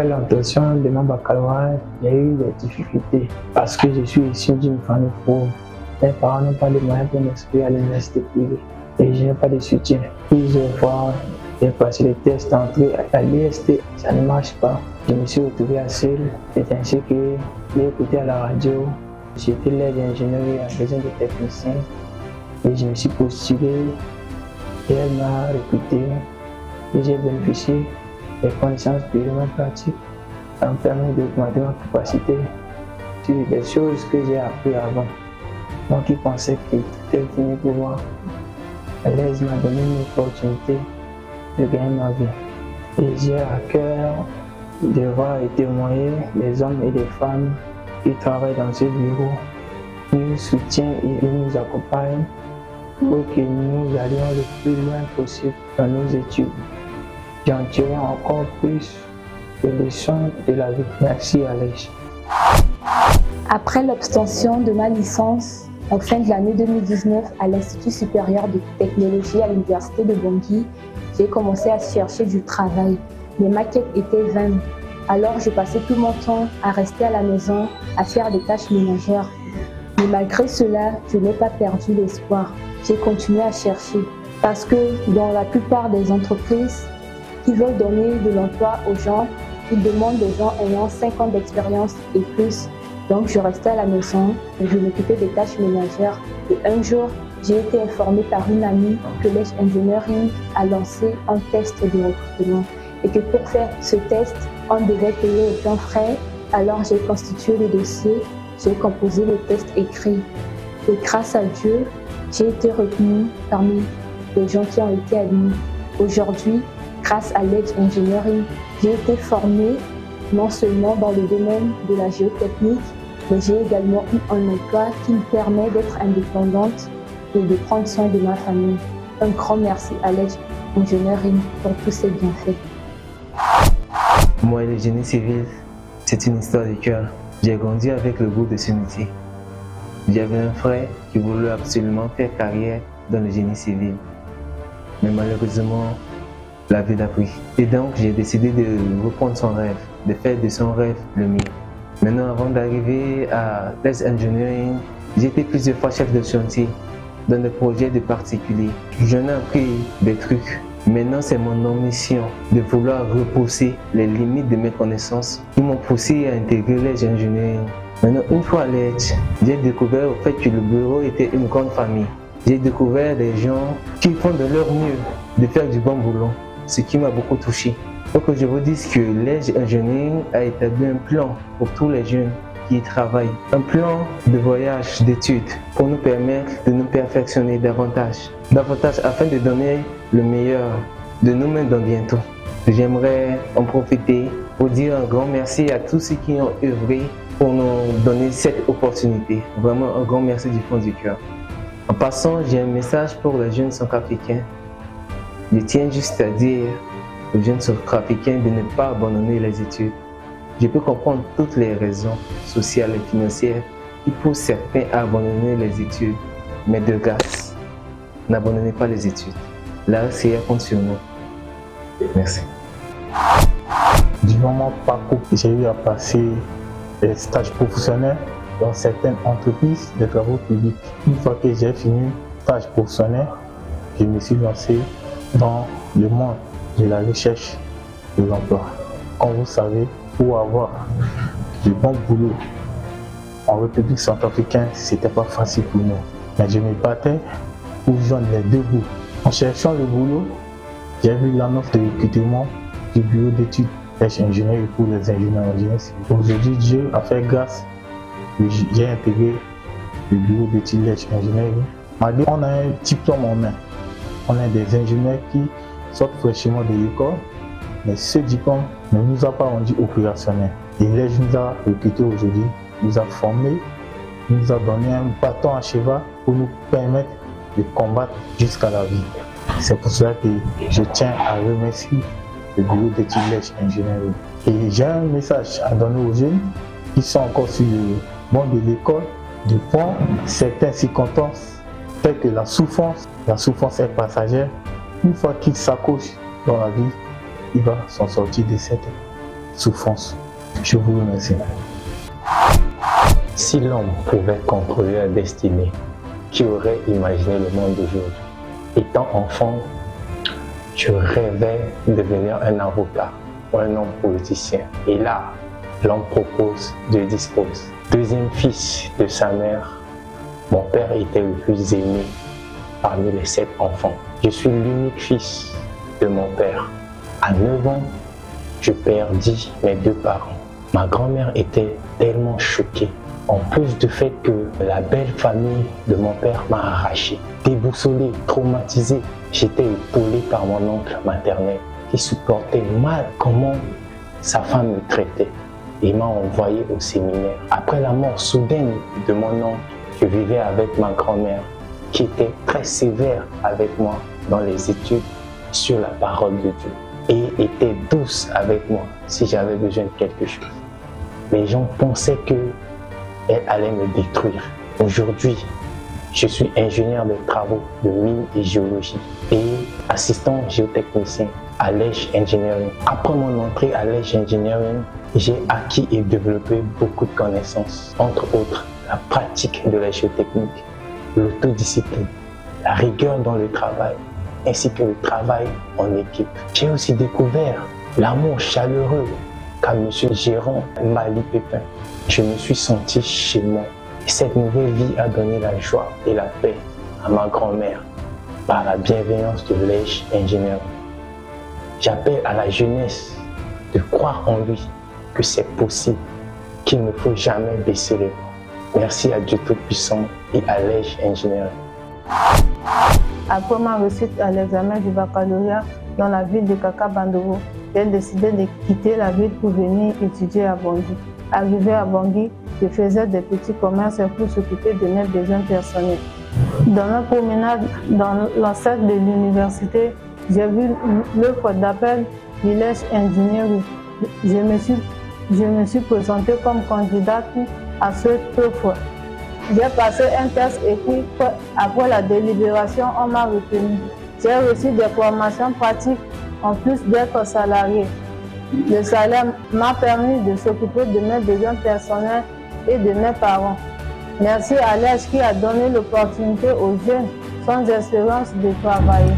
Après l'obtention de mon baccalauréat, il y a eu des difficultés parce que je suis issu d'une famille pauvre. Mes parents n'ont pas de moyens pour m'inscrire à l'université privée et je n'ai pas de soutien. Plusieurs fois, j'ai passé les tests d'entrée à l'IST, ça ne marche pas. Je me suis retrouvé à seul. C'est ainsi que j'ai écouté à la radio. J'étais l'aide d'ingénierie à besoin de techniciens et je me suis postulé et elle m'a recruté et j'ai bénéficié des connaissances purement pratiques. Ça me permet d'augmenter ma capacité sur des choses que j'ai appris avant. Moi qui pensais que tout était fini pour moi, l'AISE m'a donné une opportunité de gagner ma vie. Et j'ai à cœur de voir et témoigner les hommes et les femmes qui travaillent dans ce bureau. Ils nous soutiennent et ils nous accompagnent pour que nous allions le plus loin possible dans nos études. J'en tirerai encore plus de leçons de la vie. Merci Alex. Après l'obtention de ma licence en fin de l'année 2019 à l'Institut supérieur de technologie à l'Université de Bangui, j'ai commencé à chercher du travail. Mes maquettes étaient vaines. Alors je passais tout mon temps à rester à la maison, à faire des tâches ménagères. Mais malgré cela, je n'ai pas perdu l'espoir. J'ai continué à chercher parce que dans la plupart des entreprises qui veulent donner de l'emploi aux gens, ils demandent des gens ayant 5 ans d'expérience et plus. Donc je restais à la maison et je m'occupais des tâches ménagères. Et un jour, j'ai été informée par une amie que l'Edge Engineering a lancé un test de recrutement et que pour faire ce test, on devait payer aucun frais. Alors j'ai constitué le dossier, j'ai composé le test écrit. Et grâce à Dieu, j'ai été retenue parmi les gens qui ont été admis. Aujourd'hui, grâce à l'Edge Engineering, j'ai été formée non seulement dans le domaine de la géotechnique, mais j'ai également eu un emploi qui me permet d'être indépendante et de prendre soin de ma famille. Un grand merci à l'Edge Engineering pour tous ces bienfaits. Moi, le génie civil, c'est une histoire de cœur. J'ai grandi avec le goût de ce métier. J'avais un frère qui voulait absolument faire carrière dans le génie civil. Mais malheureusement, la vie l'a pris. Et donc, j'ai décidé de reprendre son rêve, de faire de son rêve le mien. Maintenant, avant d'arriver à l'Edge Engineering, j'ai été plusieurs fois chef de chantier dans des projets de particuliers. J'en ai appris des trucs. Maintenant, c'est mon ambition de vouloir repousser les limites de mes connaissances qui m'ont poussé à intégrer l'Edge Engineering. Maintenant, une fois à l'Edge, j'ai découvert au fait que le bureau était une grande famille. J'ai découvert des gens qui font de leur mieux de faire du bon boulot, ce qui m'a beaucoup touché. Donc je vous dis que l'Edge Engineering a établi un plan pour tous les jeunes qui y travaillent. Un plan de voyage, d'études, pour nous permettre de nous perfectionner davantage afin de donner le meilleur de nous-mêmes dans bientôt. J'aimerais en profiter pour dire un grand merci à tous ceux qui ont œuvré pour nous donner cette opportunité. Vraiment un grand merci du fond du cœur. En passant, j'ai un message pour les jeunes centrafricains. Je tiens juste à dire aux jeunes centrafricains de ne pas abandonner les études. Je peux comprendre toutes les raisons sociales et financières qui poussent certains à abandonner les études, mais de grâce, n'abandonnez pas les études. La RCA compte sur nous. Merci. Durant mon parcours, j'ai eu à passer des stages professionnels dans certaines entreprises de travaux publics. Une fois que j'ai fini le stage professionnel, je me suis lancé dans le monde de la recherche de l'emploi. Comme vous savez, pour avoir du bon boulot en République centrafricaine, c'était pas facile pour nous. Mais je me battais pour joindre les deux bouts. En cherchant le boulot, j'ai vu l'annonce de recrutement du bureau d'études Edge Engineering pour les ingénieurs en génie civil. Aujourd'hui, Dieu a fait grâce. J'ai intégré le bureau d'études Edge Engineering. Malgré on a un diplôme en main, on est des ingénieurs qui sortent fraîchement de l'école, mais ce diplôme ne nous a pas rendu opérationnels. Et l'Edge nous a recrutés aujourd'hui, nous a formés, nous a donné un bâton à cheval pour nous permettre de combattre jusqu'à la vie. C'est pour cela que je tiens à remercier le bureau d'études Edge Engineering. Et j'ai un message à donner aux jeunes qui sont encore sur le banc de l'école, de prendre certaines circonstances telles que la souffrance est passagère. Une fois qu'il s'accroche dans la vie, il va s'en sortir de cette souffrance. Je vous remercie. Si l'homme pouvait contrôler la destinée, qui aurait imaginé le monde d'aujourd'hui? Étant enfant, je rêvais de devenir un avocat ou un homme politicien. Et là, l'homme propose, Dieu dispose. Deuxième fils de sa mère, mon père était le plus aimé parmi les 7 enfants. Je suis l'unique fils de mon père. À 9 ans, je perdis mes 2 parents. Ma grand-mère était tellement choquée. En plus du fait que la belle famille de mon père m'a arraché. Déboussolé, traumatisé, j'étais épaulé par mon oncle maternel qui supportait mal comment sa femme me traitait et m'a envoyé au séminaire. Après la mort soudaine de mon oncle, je vivais avec ma grand-mère qui était très sévère avec moi dans les études sur la parole de Dieu et était douce avec moi si j'avais besoin de quelque chose. Les gens pensaient qu'elle allait me détruire. Aujourd'hui, je suis ingénieur de travaux de mine et géologie et assistant géotechnicien à l'Edge Engineering. Après mon entrée à l'Edge Engineering, j'ai acquis et développé beaucoup de connaissances, entre autres la pratique de la géotechnique, l'autodiscipline, la rigueur dans le travail, ainsi que le travail en équipe. J'ai aussi découvert l'amour chaleureux qu'a M. Gérant Mali Pépin. Je me suis senti chez moi. Et cette nouvelle vie a donné la joie et la paix à ma grand-mère par la bienveillance de l'Edge Engineering. J'appelle à la jeunesse de croire en lui, que c'est possible, qu'il ne faut jamais baisser les bras. Merci à Dieu Tout-Puissant et à l'Edge Engineering. Après ma réussite à l'examen du baccalauréat dans la ville de Kaka-Bandoro, j'ai décidé de quitter la ville pour venir étudier à Bangui. Arrivé à Bangui, je faisais des petits commerces pour s'occuper de mes besoins personnels. Dans ma promenade dans l'enceinte de l'université, j'ai vu l'offre d'appel de l'Edge Engineering. Je me suis présentée comme candidate à cette offre. J'ai passé un test écrit. Après la délibération, on m'a retenu. J'ai reçu des formations pratiques en plus d'être salarié. Le salaire m'a permis de s'occuper de mes besoins personnels et de mes parents. Merci à l'Edge qui a donné l'opportunité aux jeunes sans espérance de travailler.